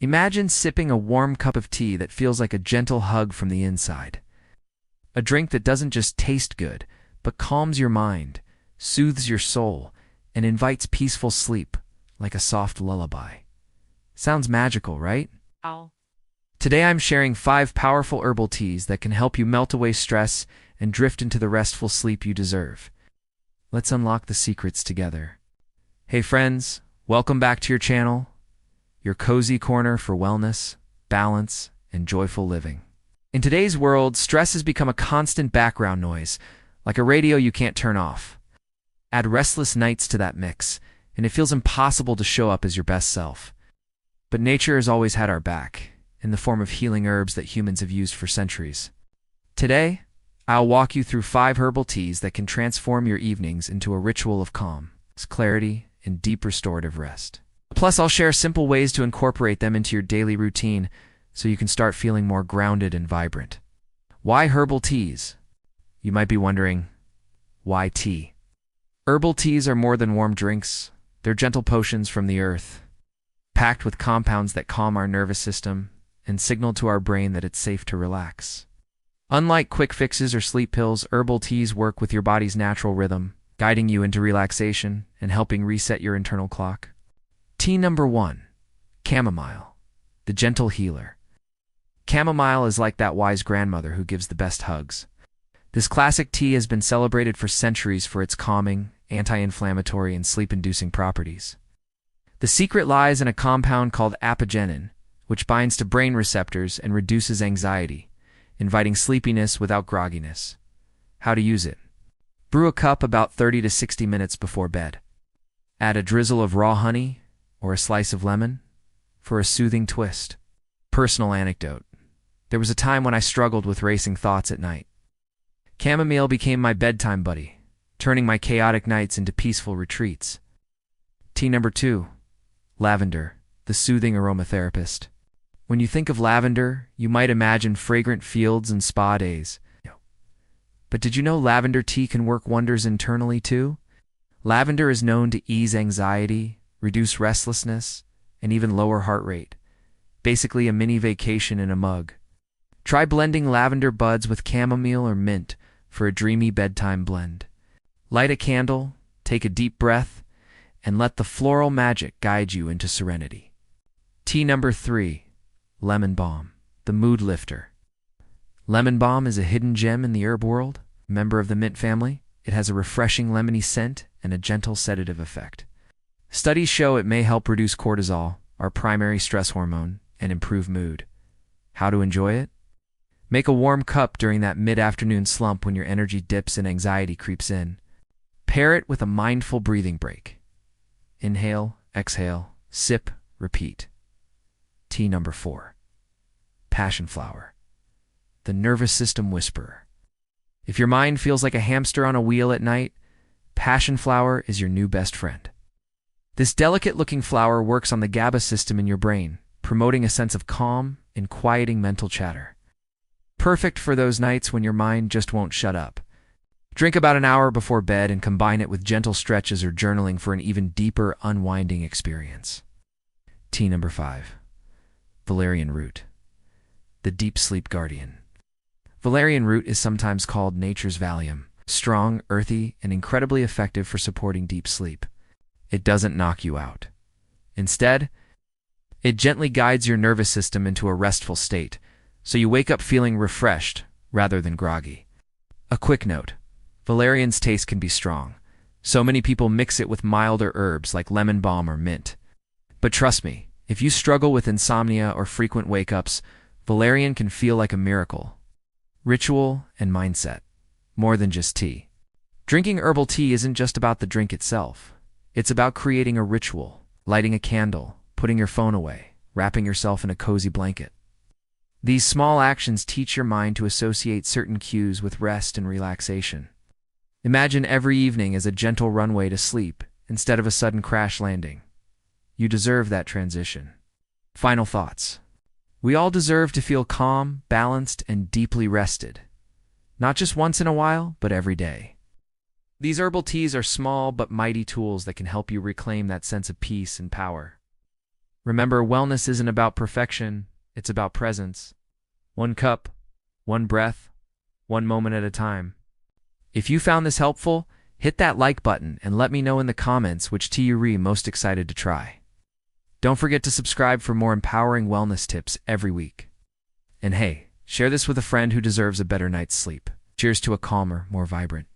Imagine sipping a warm cup of tea that feels like a gentle hug from the inside. A drink that doesn't just taste good, but calms your mind, soothes your soul, and invites peaceful sleep, like a soft lullaby. Sounds magical, right? Ow. Today I'm sharing 5 powerful herbal teas that can help you melt away stress and drift into the restful sleep you deserve. Let's unlock the secrets together. Hey friends, welcome back to your channel, your cozy corner for wellness, balance, and joyful living. In today's world, stress has become a constant background noise, like a radio you can't turn off. Add restless nights to that mix, and it feels impossible to show up as your best self. But nature has always had our back, in the form of healing herbs that humans have used for centuries. Today, I'll walk you through 5 herbal teas that can transform your evenings into a ritual of calm, clarity, and deep restorative rest. Plus, I'll share simple ways to incorporate them into your daily routine so you can start feeling more grounded and vibrant. Why herbal teas? You might be wondering, why tea? Herbal teas are more than warm drinks. They're gentle potions from the earth, packed with compounds that calm our nervous system and signal to our brain that it's safe to relax. Unlike quick fixes or sleep pills, herbal teas work with your body's natural rhythm, guiding you into relaxation and helping reset your internal clock. Tea number 1, Chamomile, the gentle healer. Chamomile is like that wise grandmother who gives the best hugs. This classic tea has been celebrated for centuries for its calming, anti-inflammatory, and sleep-inducing properties. The secret lies in a compound called apigenin, which binds to brain receptors and reduces anxiety, inviting sleepiness without grogginess. How to use it? Brew a cup about 30 to 60 minutes before bed. Add a drizzle of raw honey or a slice of lemon for a soothing twist. Personal anecdote. There was a time when I struggled with racing thoughts at night. Chamomile became my bedtime buddy, turning my chaotic nights into peaceful retreats. Tea number 2, Lavender, the soothing aromatherapist. When you think of lavender, you might imagine fragrant fields and spa days. But did you know lavender tea can work wonders internally too? Lavender is known to ease anxiety, reduce restlessness, and even lower heart rate. Basically a mini vacation in a mug. Try blending lavender buds with chamomile or mint for a dreamy bedtime blend. Light a candle, take a deep breath, and let the floral magic guide you into serenity. Tea number 3, Lemon Balm, the mood lifter. Lemon Balm is a hidden gem in the herb world, a member of the mint family. It has a refreshing lemony scent and a gentle sedative effect. Studies show it may help reduce cortisol, our primary stress hormone, and improve mood. How to enjoy it? Make a warm cup during that mid-afternoon slump when your energy dips and anxiety creeps in. Pair it with a mindful breathing break. Inhale, exhale, sip, repeat. Tea number 4, Passionflower, the nervous system whisperer. If your mind feels like a hamster on a wheel at night, Passionflower is your new best friend. This delicate-looking flower works on the GABA system in your brain, promoting a sense of calm and quieting mental chatter. Perfect for those nights when your mind just won't shut up. Drink about an hour before bed and combine it with gentle stretches or journaling for an even deeper, unwinding experience. Tea number 5, Valerian Root, the deep sleep guardian. Valerian Root is sometimes called nature's Valium, strong, earthy, and incredibly effective for supporting deep sleep. It doesn't knock you out. Instead, it gently guides your nervous system into a restful state, so you wake up feeling refreshed rather than groggy. A quick note. Valerian's taste can be strong. So many people mix it with milder herbs like lemon balm or mint. But trust me, if you struggle with insomnia or frequent wake-ups, valerian can feel like a miracle. Ritual and mindset, more than just tea. Drinking herbal tea isn't just about the drink itself. It's about creating a ritual, lighting a candle, putting your phone away, wrapping yourself in a cozy blanket. These small actions teach your mind to associate certain cues with rest and relaxation. Imagine every evening as a gentle runway to sleep instead of a sudden crash landing. You deserve that transition. Final thoughts. We all deserve to feel calm, balanced, and deeply rested. Not just once in a while, but every day. These herbal teas are small but mighty tools that can help you reclaim that sense of peace and power. Remember, wellness isn't about perfection, it's about presence. One cup, one breath, one moment at a time. If you found this helpful, hit that like button and let me know in the comments which tea you're most excited to try. Don't forget to subscribe for more empowering wellness tips every week. And hey, share this with a friend who deserves a better night's sleep. Cheers to a calmer, more vibrant